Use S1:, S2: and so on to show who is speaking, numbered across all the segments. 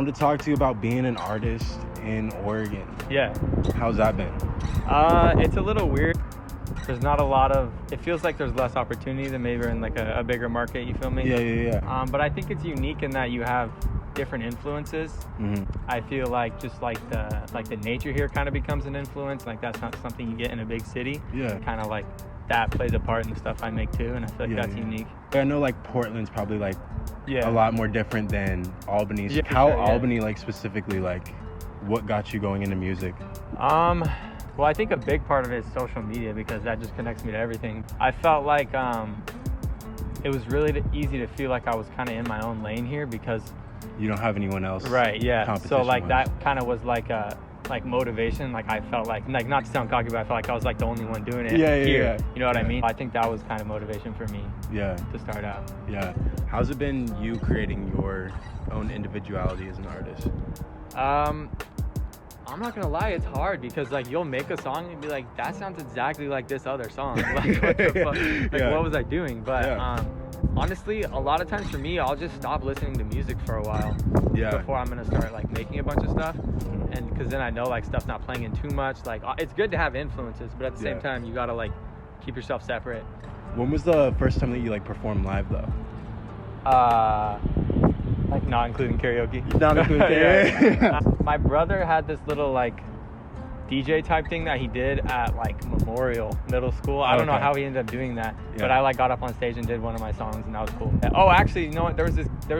S1: wanted to talk to you about being an artist in Oregon.
S2: Yeah.
S1: How's that been?
S2: It's a little weird. There's not a lot of, it feels like there's less opportunity than maybe in like a bigger market, you feel me?
S1: Yeah.
S2: But I think it's unique in that you have different influences.
S1: Mm-hmm.
S2: I feel like just like the nature here kind of becomes an influence. Like that's not something you get in a big city.
S1: Yeah.
S2: Kind of like that plays a part in the stuff I make too, and I feel like that's unique.
S1: I know like Portland's probably like a lot more different than Albany.
S2: Yeah,
S1: How
S2: sure,
S1: Albany like specifically, like what got you going into music?
S2: Well, I think a big part of it is social media because that just connects me to everything. I felt like it was really easy to feel like I was kind of in my own lane here because
S1: you don't have anyone else.
S2: Right, yeah. So like that kind of was like a motivation. Like I felt like not to sound cocky, but I felt like I was like the only one doing it here. You know what I mean? I think that was kind of motivation for me.
S1: Yeah.
S2: To start out.
S1: Yeah. How's it been you creating your own individuality as an artist?
S2: I'm not gonna lie, it's hard because like you'll make a song and be like, that sounds exactly like this other song. Like what the fuck? Like what was I doing? But honestly, a lot of times for me, I'll just stop listening to music for a while before I'm gonna start like making a bunch of stuff. And because then I know like stuff's not playing in too much. Like it's good to have influences, but at the same time, you gotta like keep yourself separate.
S1: When was the first time that you like performed live though?
S2: Like not including karaoke.
S1: Not including karaoke.
S2: My brother had this little like DJ type thing that he did at like Memorial Middle School. I don't know how he ended up doing that, but I like got up on stage and did one of my songs, and that was cool. Oh, actually, you know what? There was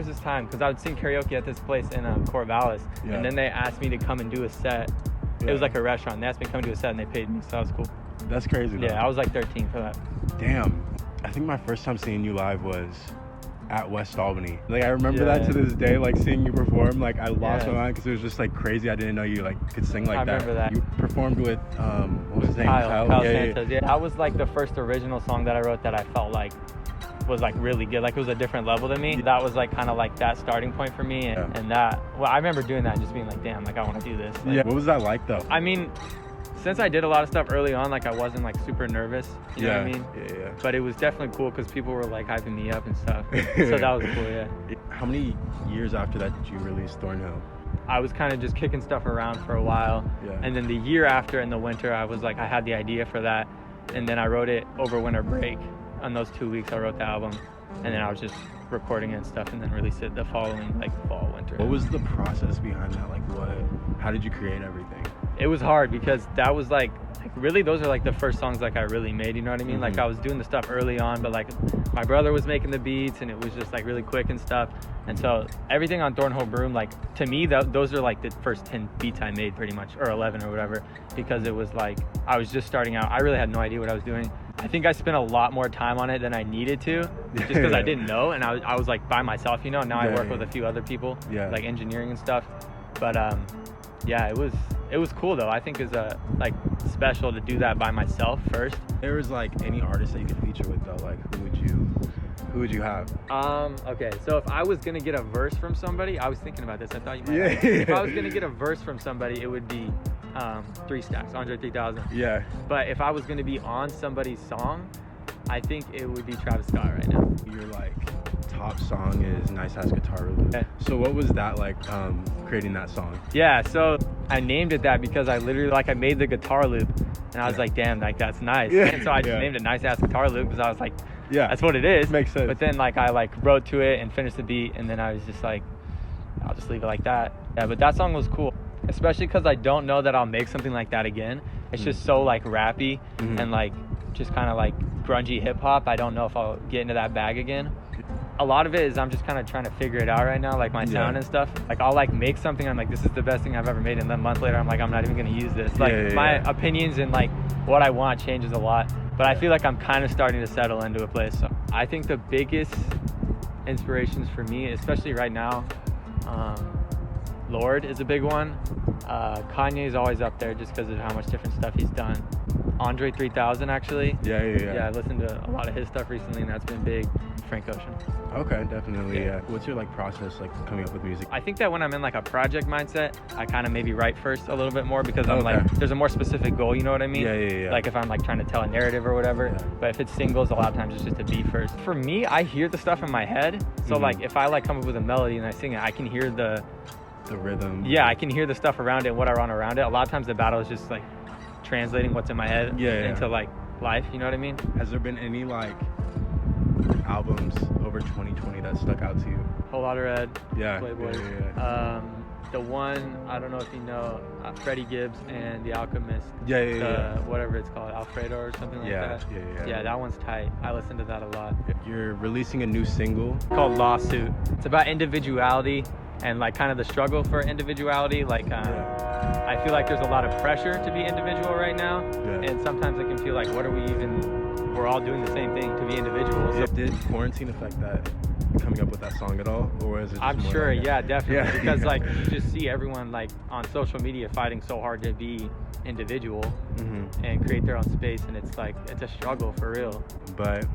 S2: this time because I would sing karaoke at this place in Corvallis, and then they asked me to come and do a set. It was like a restaurant. They asked me to come and do a set, and they paid me, so that was cool.
S1: That's crazy. Though.
S2: Yeah, I was like 13 for that.
S1: Damn, I think my first time seeing you live was at West Albany. Like I remember that to this day, like seeing you perform, like I lost my mind because it was just like crazy. I didn't know you like could sing like that.
S2: I remember that.
S1: You performed with what was his name?
S2: Kyle Santos. Yeah, that was like the first original song that I wrote that I felt like was like really good. Like it was a different level than me. That was like kind of like that starting point for me, and that. Well, I remember doing that and just being like, damn, like I want to do this. Like,
S1: What was that like though?
S2: I mean, since I did a lot of stuff early on, like I wasn't like super nervous, you know what I mean?
S1: Yeah.
S2: But it was definitely cool because people were like hyping me up and stuff. So that was cool,
S1: How many years after that did you release Thornhill?
S2: I was kind of just kicking stuff around for a while. And then the year after in the winter, I was like, I had the idea for that. And then I wrote it over winter break. On those 2 weeks, I wrote the album. And then I was just recording it and stuff and then released it the following like fall, winter.
S1: What was the process behind that? Like how did you create everything?
S2: It was hard because that was like really those are like the first songs like I really made, you know what I mean? Like I was doing the stuff early on, but like my brother was making the beats and it was just like really quick and stuff. And so everything on Thornhill Broom, like to me, those are like the first 10 beats I made pretty much, or 11 or whatever, because it was like I was just starting out. I really had no idea what I was doing. I think I spent a lot more time on it than I needed to just because I didn't know. And I was like by myself, you know. Now I work with a few other people, like engineering and stuff. But it was cool though. I think it's like special to do that by myself first.
S1: There was like any artist that you could feature with though, like who would you have?
S2: Okay, so if I was gonna get a verse from somebody, I was thinking about this. I thought you might ask. If I was gonna get a verse from somebody, it would be 3 Stacks, Andre 3000.
S1: Yeah.
S2: But if I was gonna be on somebody's song, I think it would be Travis Scott right now.
S1: Your like top song is Nice Ass Guitar Loop. So what was that like creating that song?
S2: Yeah, so I named it that because I literally I made the guitar loop and I was like, damn, like that's nice. And so I just named it Nice Ass Guitar Loop because I was like, that's what it is.
S1: Makes sense.
S2: But then like I like wrote to it and finished the beat and then I was just like, I'll just leave it like that. Yeah, but that song was cool, especially because I don't know that I'll make something like that again. It's just so like rappy and like just kind of like grungy hip hop. I don't know if I'll get into that bag again. A lot of it is I'm just kind of trying to figure it out right now, like my sound and stuff. Like I'll like make something, I'm like, this is the best thing I've ever made, and then a month later I'm like, I'm not even gonna use this. Like my opinions and like what I want changes a lot, but I feel like I'm kind of starting to settle into a place. So I think the biggest inspirations for me, especially right now, Lord is a big one. Kanye is always up there just because of how much different stuff he's done. Andre 3000 actually. Yeah, I listened to a lot of his stuff recently and that's been big. Frank Ocean.
S1: Okay, definitely. What's your like process like coming up with music?
S2: I think that when I'm in like a project mindset, I kind of maybe write first a little bit more because I'm like there's a more specific goal, you know what I mean?
S1: Yeah.
S2: Like if I'm like trying to tell a narrative or whatever. But if it's singles, a lot of times it's just a beat first. For me, I hear the stuff in my head. So like if I like come up with a melody and I sing it, I can hear the
S1: the rhythm.
S2: Yeah, I can hear the stuff around it and what I run around it. A lot of times the battle is just like translating what's in my head into like life, you know what I mean?
S1: Has there been any like albums over 2020 that stuck out to you?
S2: Whole Lotta Red,
S1: Yeah.
S2: Playboy.
S1: Yeah.
S2: The one, I don't know if you know, Freddie Gibbs and The Alchemist.
S1: Yeah.
S2: Whatever it's called, Alfredo or something like that. Yeah, that one's tight. I listen to that a lot.
S1: You're releasing a new single
S2: called Lawsuit. It's about individuality and like kind of the struggle for individuality. Like I feel like there's a lot of pressure to be individual right now. And sometimes it can feel like, we're all doing the same thing to be individuals.
S1: Did quarantine affect that, coming up with that song at all, or is it just
S2: I'm
S1: more
S2: sure,
S1: like
S2: yeah, definitely. Because like you just see everyone like on social media fighting so hard to be individual and create their own space, and it's like it's a struggle for real.
S1: But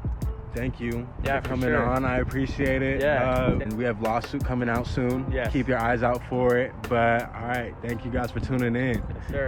S1: thank you for coming
S2: sure.
S1: on. I appreciate it. And we have Lawsuit coming out soon.
S2: Yes.
S1: Keep your eyes out for it. But all right, thank you guys for tuning in.
S2: Yes, sir.